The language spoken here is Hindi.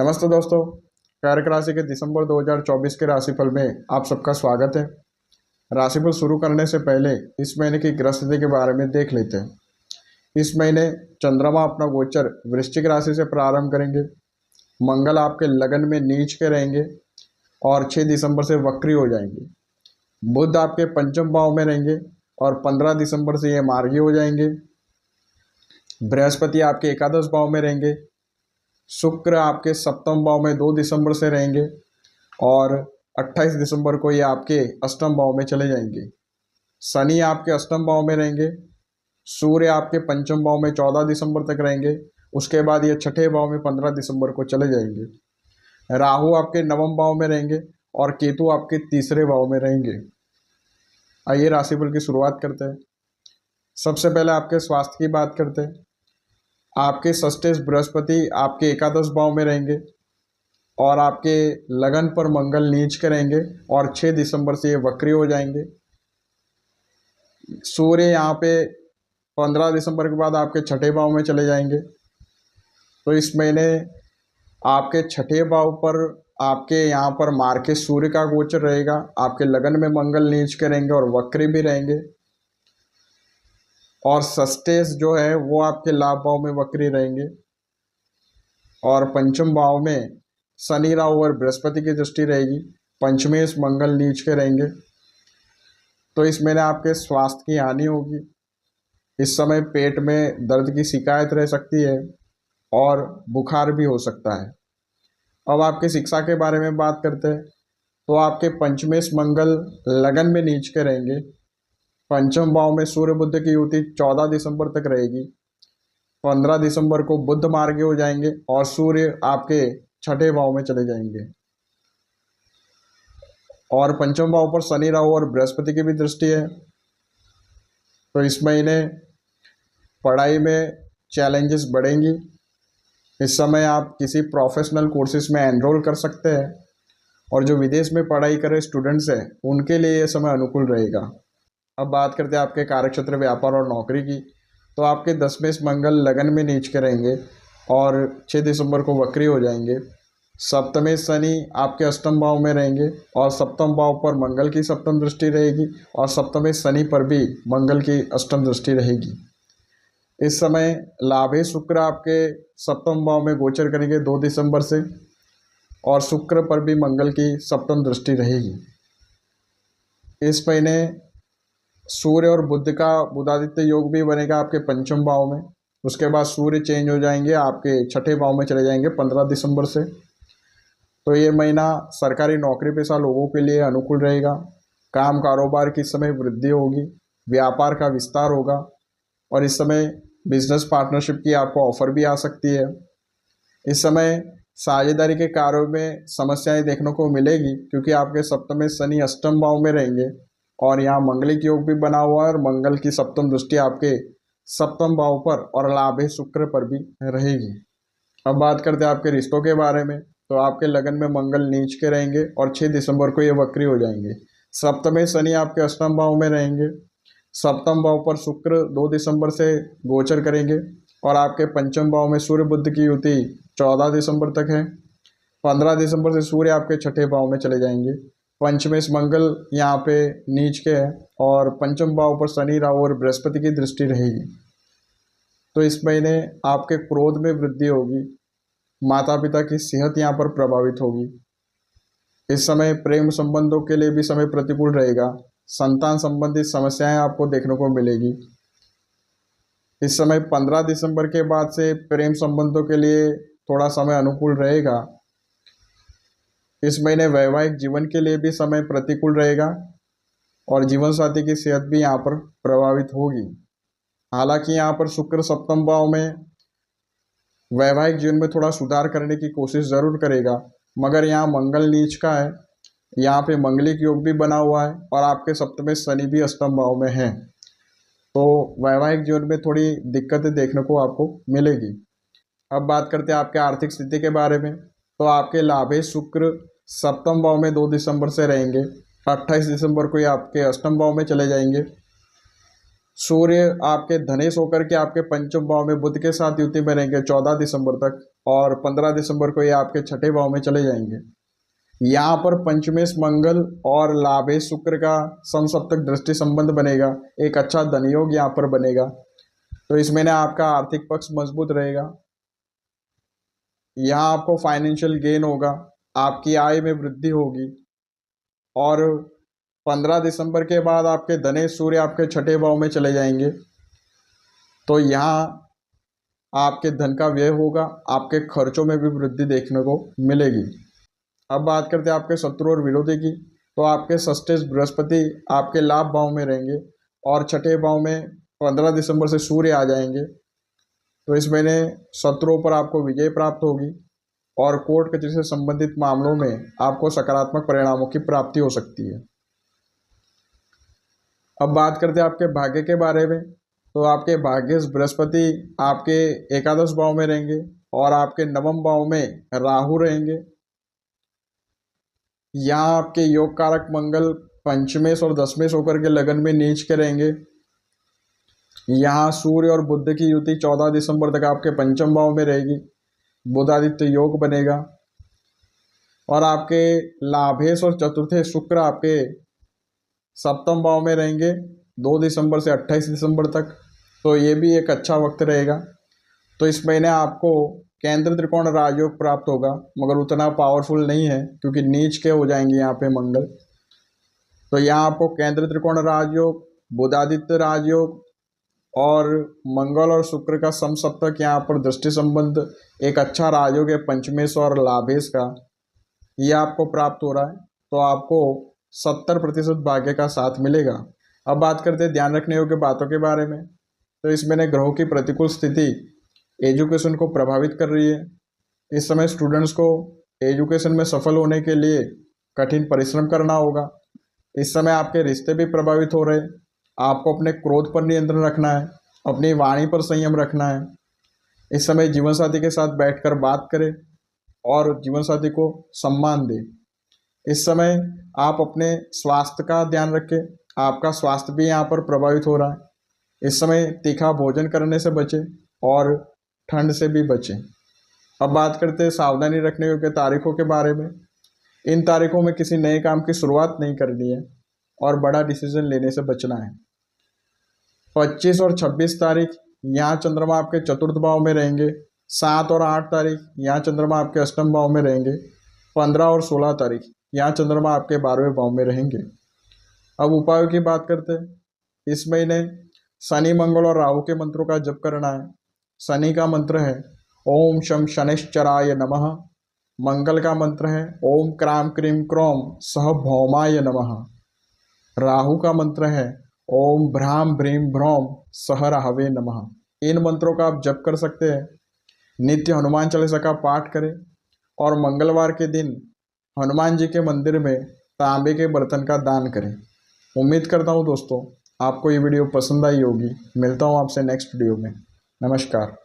नमस्ते दोस्तों, कर्क राशि के दिसंबर 2024 के राशिफल में आप सबका स्वागत है। राशिफल शुरू करने से पहले इस महीने की ग्रह स्थिति के बारे में देख लेते हैं। इस महीने चंद्रमा अपना गोचर वृश्चिक राशि से प्रारंभ करेंगे। मंगल आपके लगन में नीच के रहेंगे और 6 दिसंबर से वक्री हो जाएंगे। बुध आपके पंचम भाव में रहेंगे और 15 दिसंबर से ये मार्गी हो जाएंगे। बृहस्पति आपके एकादश भाव में रहेंगे। शुक्र आपके सप्तम भाव में 2 दिसंबर से रहेंगे और 28 दिसंबर को ये आपके अष्टम भाव में चले जाएंगे। शनि आपके अष्टम भाव में रहेंगे। सूर्य आपके पंचम भाव में 14 दिसंबर तक रहेंगे। उसके बाद ये छठे भाव में 15 दिसंबर को चले जाएंगे। राहु आपके नवम भाव में रहेंगे और केतु आपके तीसरे भाव में रहेंगे। आइए राशिफल की शुरुआत करते हैं। सबसे पहले आपके स्वास्थ्य की बात करते हैं। आपके षष्ठेश बृहस्पति आपके एकादश भाव में रहेंगे और आपके लगन पर मंगल नीच के रहेंगे और 6 दिसंबर से ये वक्री हो जाएंगे। सूर्य यहाँ पे 15 दिसंबर के बाद आपके छठे भाव में चले जाएंगे। तो इस महीने आपके छठे भाव पर आपके यहाँ पर मार्के सूर्य का गोचर रहेगा। आपके लगन में मंगल नीच के रहेंगे और वक्री भी रहेंगे। और षष्ठेश जो है वो आपके लाभ भाव में वक्री रहेंगे और पंचम भाव में शनि राहु और बृहस्पति की दृष्टि रहेगी। पंचमेश मंगल नीच के रहेंगे। तो इस महीने आपके स्वास्थ्य की हानि होगी। इस समय पेट में दर्द की शिकायत रह सकती है और बुखार भी हो सकता है। अब आपकी शिक्षा के बारे में बात करते हैं। तो आपके पंचमेश मंगल लगन में नीच के रहेंगे। पंचम भाव में सूर्य बुध की युति 14 दिसंबर तक रहेगी। 15 दिसंबर को बुध मार्गी हो जाएंगे और सूर्य आपके छठे भाव में चले जाएंगे। और पंचम भाव पर शनि राहु और बृहस्पति की भी दृष्टि है। तो इस महीने पढ़ाई में चैलेंजेस बढ़ेंगी। इस समय आप किसी प्रोफेशनल कोर्सेज में एनरोल कर सकते हैं और जो विदेश में पढ़ाई करे स्टूडेंट्स हैं उनके लिए ये समय अनुकूल रहेगा। अब बात करते हैं आपके कार्यक्षेत्र व्यापार और नौकरी की। तो आपके दसमेश मंगल लगन में नीच के रहेंगे और 6 दिसंबर को वक्री हो जाएंगे। सप्तमेश शनि आपके अष्टम भाव में रहेंगे और सप्तम भाव पर मंगल की सप्तम दृष्टि रहेगी और सप्तमेश शनि पर भी मंगल की अष्टम दृष्टि रहेगी। इस समय लाभे शुक्र आपके सप्तम भाव में गोचर करेंगे 2 दिसंबर से और शुक्र पर भी मंगल की सप्तम दृष्टि रहेगी। इस महीने सूर्य और बुध का बुधादित्य योग भी बनेगा आपके पंचम भाव में। उसके बाद सूर्य चेंज हो जाएंगे, आपके छठे भाव में चले जाएंगे 15 दिसंबर से। तो ये महीना सरकारी नौकरी पेशा लोगों के लिए अनुकूल रहेगा। काम कारोबार की इस समय वृद्धि होगी, व्यापार का विस्तार होगा और इस समय बिजनेस पार्टनरशिप की आपको ऑफर भी आ सकती है। इस समय साझेदारी के कार्यों में समस्याएं देखने को मिलेगी क्योंकि आपके सप्तम शनि अष्टम भाव में रहेंगे और यहाँ मंगलिक योग भी बना हुआ है और मंगल की सप्तम दृष्टि आपके सप्तम भाव पर और लाभे शुक्र पर भी रहेगी। अब बात करते हैं आपके रिश्तों के बारे में। तो आपके लगन में मंगल नीच के रहेंगे और 6 दिसंबर को ये वक्री हो जाएंगे। सप्तमेश शनि आपके अष्टम भाव में रहेंगे। सप्तम भाव पर शुक्र 2 दिसंबर से गोचर करेंगे और आपके पंचम भाव में सूर्य बुध की युति 14 दिसंबर तक है। 15 दिसंबर से सूर्य आपके छठे भाव में चले जाएंगे। पंचमेश मंगल यहाँ पे नीच के है और पंचम भाव पर शनि राहु और बृहस्पति की दृष्टि रहेगी। तो इस महीने आपके क्रोध में वृद्धि होगी। माता पिता की सेहत यहाँ पर प्रभावित होगी। इस समय प्रेम संबंधों के लिए भी समय प्रतिकूल रहेगा। संतान संबंधित समस्याएं आपको देखने को मिलेगी। इस समय 15 दिसंबर के बाद से प्रेम संबंधों के लिए थोड़ा समय अनुकूल रहेगा। इस महीने वैवाहिक जीवन के लिए भी समय प्रतिकूल रहेगा और जीवन साथी की सेहत भी यहाँ पर प्रभावित होगी। हालांकि यहाँ पर शुक्र सप्तम भाव में वैवाहिक जीवन में थोड़ा सुधार करने की कोशिश ज़रूर करेगा, मगर यहाँ मंगल नीच का है। यहाँ पे मंगलिक योग भी बना हुआ है और आपके सप्तम शनि भी अष्टम भाव में है। तो वैवाहिक जीवन में थोड़ी दिक्कतें देखने को आपको मिलेगी। अब बात करते हैं आपके आर्थिक स्थिति के बारे में। तो आपके लाभे शुक्र सप्तम भाव में 2 दिसंबर से रहेंगे। 28 दिसंबर को ये आपके अष्टम भाव में चले जाएंगे। सूर्य आपके धनेश होकर के आपके पंचम भाव में बुध के साथ युति में रहेंगे 14 दिसंबर तक। और 15 दिसंबर को ये आपके छठे भाव में चले जाएंगे। यहाँ पर पंचमेश मंगल और लाभेश शुक्र का समसप्तक दृष्टि संबंध बनेगा, एक अच्छा धनयोग यहाँ पर बनेगा। तो इस महीने आपका आर्थिक पक्ष मजबूत रहेगा। यहाँ आपको फाइनेंशियल गेन होगा, आपकी आय में वृद्धि होगी। और 15 दिसंबर के बाद आपके धनेश सूर्य आपके छठे भाव में चले जाएंगे, तो यहाँ आपके धन का व्यय होगा, आपके खर्चों में भी वृद्धि देखने को मिलेगी। अब बात करते हैं आपके शत्रु और विरोधी की। तो आपके षष्ठेश बृहस्पति आपके लाभ भाव में रहेंगे और छठे भाव में 15 दिसंबर से सूर्य आ जाएंगे। तो इस महीने शत्रुओं पर आपको विजय प्राप्त होगी और कोर्ट कचहरी से संबंधित मामलों में आपको सकारात्मक परिणामों की प्राप्ति हो सकती है। अब बात करते हैं आपके भाग्य के बारे में। तो आपके भाग्येश बृहस्पति आपके एकादश भाव में रहेंगे और आपके नवम भाव में राहु रहेंगे। यहाँ आपके योग कारक मंगल पंचमेश और दशमेश होकर के लगन में नीच के रहेंगे। यहाँ सूर्य और बुध की युति 14 दिसंबर तक आपके पंचम भाव में रहेगी, बुधादित्य योग बनेगा। और आपके लाभेश और चतुर्थे शुक्र आपके सप्तम भाव में रहेंगे 2 दिसंबर से 28 दिसंबर तक। तो ये भी एक अच्छा वक्त रहेगा। तो इस महीने आपको केंद्र त्रिकोण राजयोग प्राप्त होगा, मगर उतना पावरफुल नहीं है क्योंकि नीच के हो जाएंगे यहाँ पे मंगल। तो यहाँ आपको केंद्र त्रिकोण राजयोग, बुधादित्य राजयोग और मंगल और शुक्र का समसप्तक यहाँ पर दृष्टि संबंध एक अच्छा राजयोग है पंचमेश और लाभेश का, ये आपको प्राप्त हो रहा है। तो आपको 70% भाग्य का साथ मिलेगा। अब बात करते हैं ध्यान रखने योग्य बातों के बारे में। तो इस महीने ग्रहों की प्रतिकूल स्थिति एजुकेशन को प्रभावित कर रही है। इस समय स्टूडेंट्स को एजुकेशन में सफल होने के लिए कठिन परिश्रम करना होगा। इस समय आपके रिश्ते भी प्रभावित हो रहे हैं। आपको अपने क्रोध पर नियंत्रण रखना है, अपनी वाणी पर संयम रखना है। इस समय जीवनसाथी के साथ बैठकर बात करें और जीवनसाथी को सम्मान दें। इस समय आप अपने स्वास्थ्य का ध्यान रखें, आपका स्वास्थ्य भी यहाँ पर प्रभावित हो रहा है। इस समय तीखा भोजन करने से बचें और ठंड से भी बचें। अब बात करते हैं सावधानी रखने योग्य तारीखों के बारे में। इन तारीखों में किसी नए काम की शुरुआत नहीं करनी है और बड़ा डिसीजन लेने से बचना है। 25 और 26 तारीख यहाँ चंद्रमा आपके चतुर्थ भाव में रहेंगे। 7 और 8 तारीख यहाँ चंद्रमा आपके अष्टम भाव में रहेंगे। 15 और 16 तारीख यहाँ चंद्रमा आपके 12वें भाव में रहेंगे। अब उपायों की बात करते हैं। इस महीने शनि, मंगल और राहु के मंत्रों का जप करना है। शनि का मंत्र है ओम शम शनिश्चराय नमः। मंगल का मंत्र है ओम क्राम क्रीम क्रोम सह भौमाय नमः। राहु का मंत्र है ओम भ्राम भ्रीम भ्रौम सह राहवे नमः। इन मंत्रों का आप जप कर सकते हैं। नित्य हनुमान चालीसा का पाठ करें और मंगलवार के दिन हनुमान जी के मंदिर में तांबे के बर्तन का दान करें। उम्मीद करता हूँ दोस्तों आपको ये वीडियो पसंद आई होगी। मिलता हूँ आपसे नेक्स्ट वीडियो में। नमस्कार।